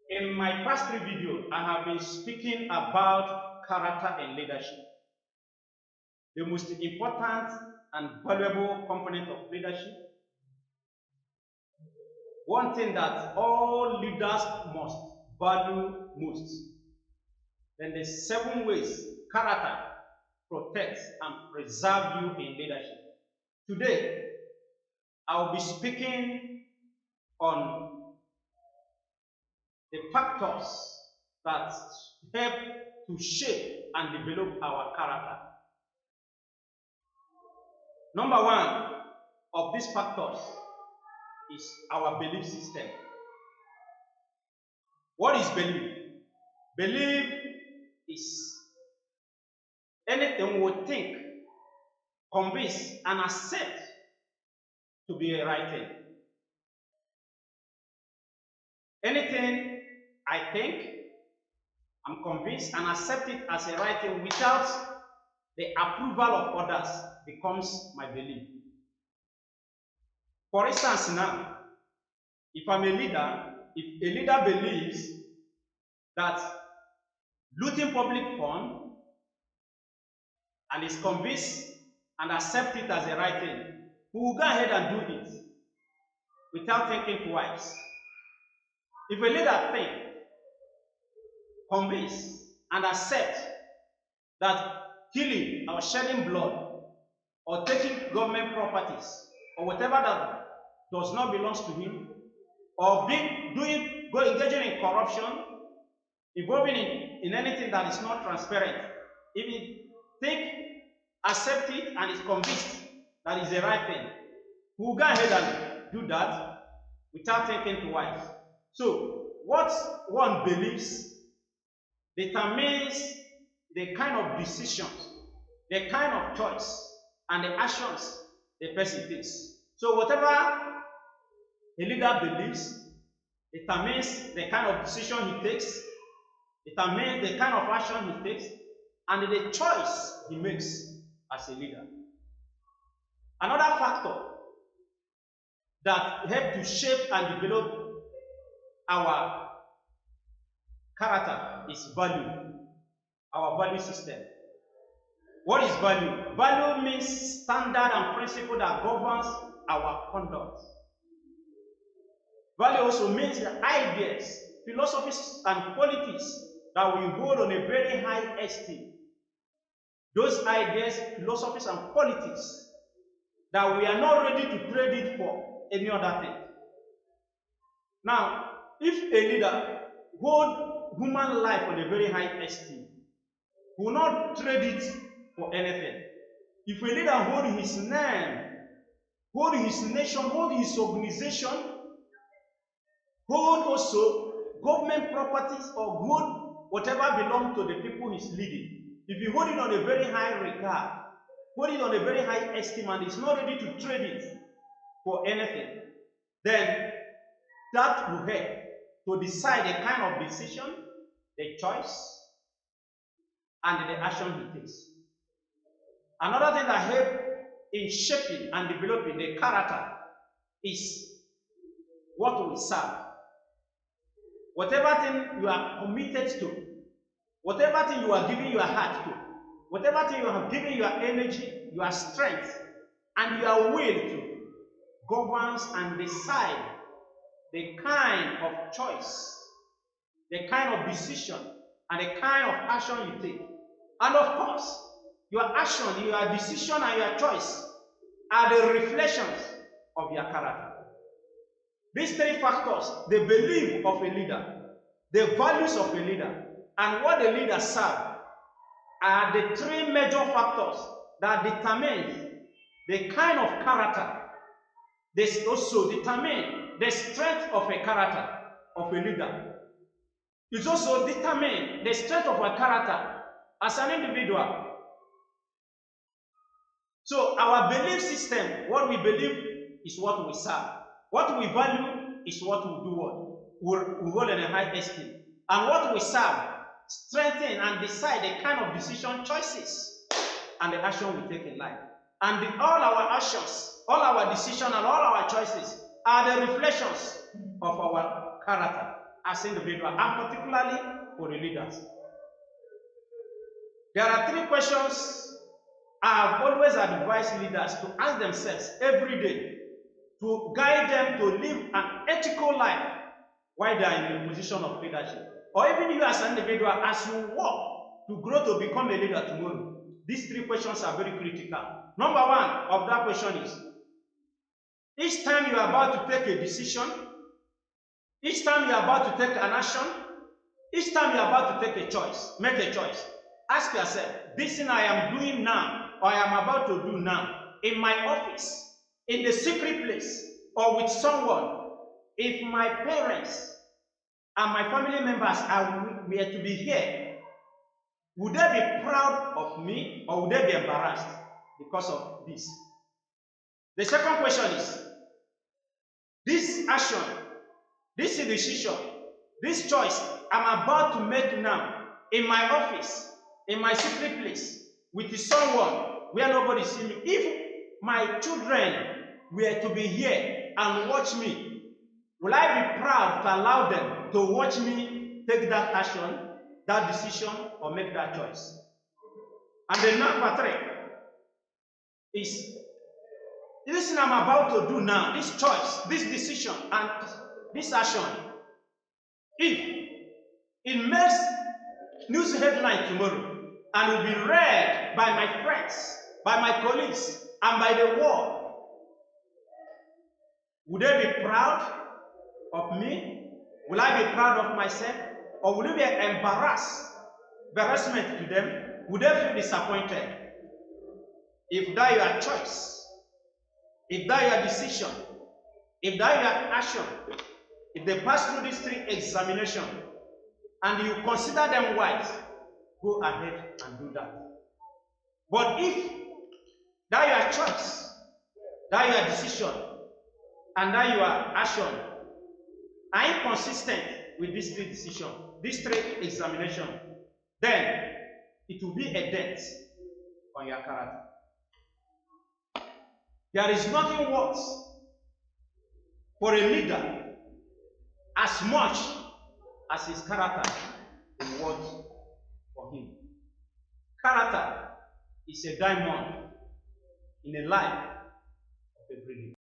In my past 3 videos, I have been speaking about character and leadership, the most important and valuable component of leadership. One thing that all leaders must value most. Then the 7 ways character protects and preserves you in leadership. Today, I will be speaking on the factors that help to shape and develop our character. Number 1 of these factors is our belief system. What is belief? Belief is anything we think, convince, and accept to be a right thing. Anything I think, I'm convinced, and accept it as a right thing without the approval of others becomes my belief. For instance, now, if I'm a leader, if a leader believes that looting public funds and is convinced and accept it as a right thing, we will go ahead and do it without thinking twice. If a leader thinks, convince, and accept that killing or shedding blood or taking government properties or whatever that does not belong to him, or engaging in corruption, involving in anything that is not transparent, if he accept it and is convinced that is the right thing, we will go ahead and do that without thinking twice. So, what one believes determines the kind of decisions, the kind of choice, and the actions the person takes. So, whatever a leader believes determines the kind of decision he takes, determines the kind of action he takes, and the choice he makes as a leader. Another factor that helps to shape and develop our character is value, our value system. What is value? Value means standard and principle that governs our conduct. Value also means the ideas, philosophies, and qualities that we hold on a very high esteem. Those ideas, philosophies, and qualities that we are not ready to trade it for any other thing. Now, if a leader holds human life on a very high esteem, he will not trade it for anything. If a leader holds his name, hold his nation, hold his organization, hold also government properties, or hold whatever belongs to the people he's leading, if you hold it on a very high regard, hold it on a very high esteem, and is not ready to trade it for anything, then that will help to decide the kind of decision, the choice, and the action he takes. Another thing that helps in shaping and developing the character is what we serve. Whatever thing you are committed to, whatever thing you are giving your heart to, whatever thing you have given your energy, your strength, and your will to, governs and decide the kind of choice, the kind of decision, and the kind of action you take. And of course, your action, your decision, and your choice are the reflections of your character. These 3 factors, the belief of a leader, the values of a leader, and what the leader serves, are the 3 major factors that determine the kind of character. They also determine the strength of a character of a leader. It also determines the strength of a character as an individual. So our belief system, what we believe is what we serve. What we value is what we do what we hold in a high esteem. And what we serve strengthen and decide the kind of decision, choices, and the action we take in life. And all our actions, all our decisions, and all our choices are the reflections of our character as individuals, and particularly for the leaders. There are 3 questions I have always advised leaders to ask themselves every day to guide them to live an ethical life while they are in a position of leadership. Or even you as an individual, as you work to grow to become a leader tomorrow, these 3 questions are very critical. Number 1 of that question is, each time you are about to take a decision, each time you are about to take an action, each time you are about to take a choice, make a choice, ask yourself, this thing I am doing now, or I am about to do now, in my office, in the secret place, or with someone, if my parents and my family members were to be here, would they be proud of me, or would they be embarrassed because of this? The second question is, this action, this decision, this choice I'm about to make now, in my office, in my secret place, with someone where nobody sees me, if my children were to be here and watch me, will I be proud to allow them to watch me take that action, that decision, or make that choice? And the number 3 is, this thing I'm about to do now, this choice, this decision, and this action, if it makes news headline tomorrow and will be read by my friends, by my colleagues, and by the world, would they be proud of me? Will I be proud of myself? Or will it be an embarrassment to them? Would they feel disappointed? If that your choice, if that your decision, if that your action, if they pass through these 3 examinations and you consider them wise, go ahead and do that. But if that your choice, that your decision, and that your action are inconsistent with these 3 decisions, these 3 examinations, then it will be a dent on your character. There is nothing worse for a leader as much as his character is worth for him. Character is a diamond in the life of a brilliant.